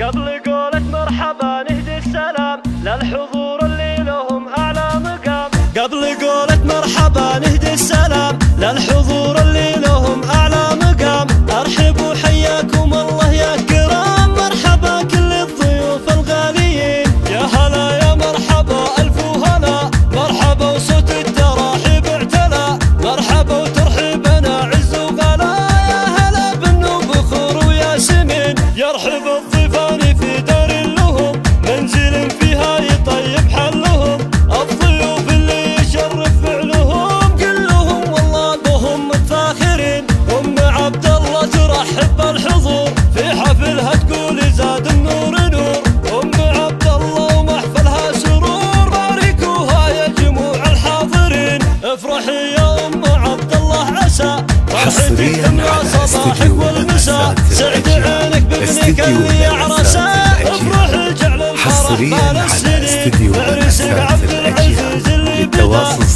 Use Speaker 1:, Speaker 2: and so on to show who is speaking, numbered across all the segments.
Speaker 1: قبل قولة مرحبا نهدي السلام للحضور اللي لهم أعلى مقام. قبل قولة مرحبا نهدي السلام للحضور اللي لهم أعلى مقام. أرحب وحياكم الله يا كرام، مرحبا كل الضيوف الغاليين. يا هلا يا مرحبا ألف وهلا، مرحبا وصوت التراحيب اعتلى. مرحبا وترحيبنا عز وغلا، يا هلا بالنوب بخور وياسمين. يرحب الضيفان في دار لهم، منزل فيها يطيب حلهم. الضيوف اللي يشرف فعلهم، كلهم والله بهم متفاخرين. أم عبد الله ترحب بالحضور، في حفلها تقول زاد النور نور. أم عبد الله ومحفلها سرور، باركوها يا جموع الحاضرين. افرحي يا أم عبد الله عسى
Speaker 2: حصريا على
Speaker 1: صباحك والمساء. سعد عينك بابنك اللي عرسه، افرحي جعل الفرح مال السنين. عرسك عبد العزيز اللي بدا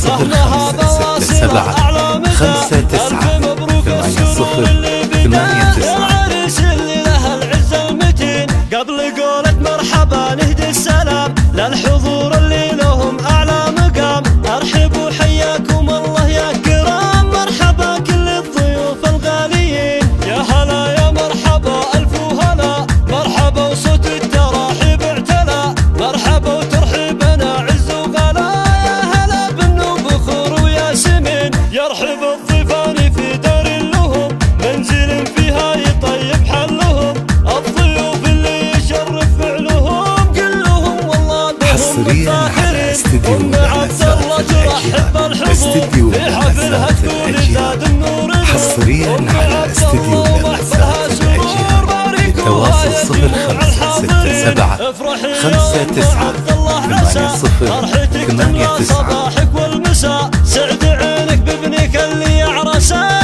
Speaker 1: رهنها بواصيله اعلى مدى. الف مبروك السرور اللي بدا، العريس اللي له العز المتين. قبل قولة مرحبا نهدي السلام للحضور اللي لهم اعلى مقام. ارحب وحياكم الله يا كرام، مرحبا كل الضيوف الغاليين. يا هلا يا مرحبا ألف وهلا، مرحبا وصوت التراحيب اعتلى. مرحبا وترحيبنا عز وغلا، يا هلا بالنوب بخور وياسمين. يرحب الضيفان في دار لهم، منزل فيها يطيب حلهم. الضيوف اللي يشرف فعلهم، كلهم والله بهم متفاخرين. أم عبد الله ترحب بالحضور، في حفلها تقول زاد النور.
Speaker 2: حصريا على استديو لمسات الأجيال. للتواصل 0567 59 80 89.
Speaker 1: صباحك والمساء، سعد عينك بابنك اللي عرسه.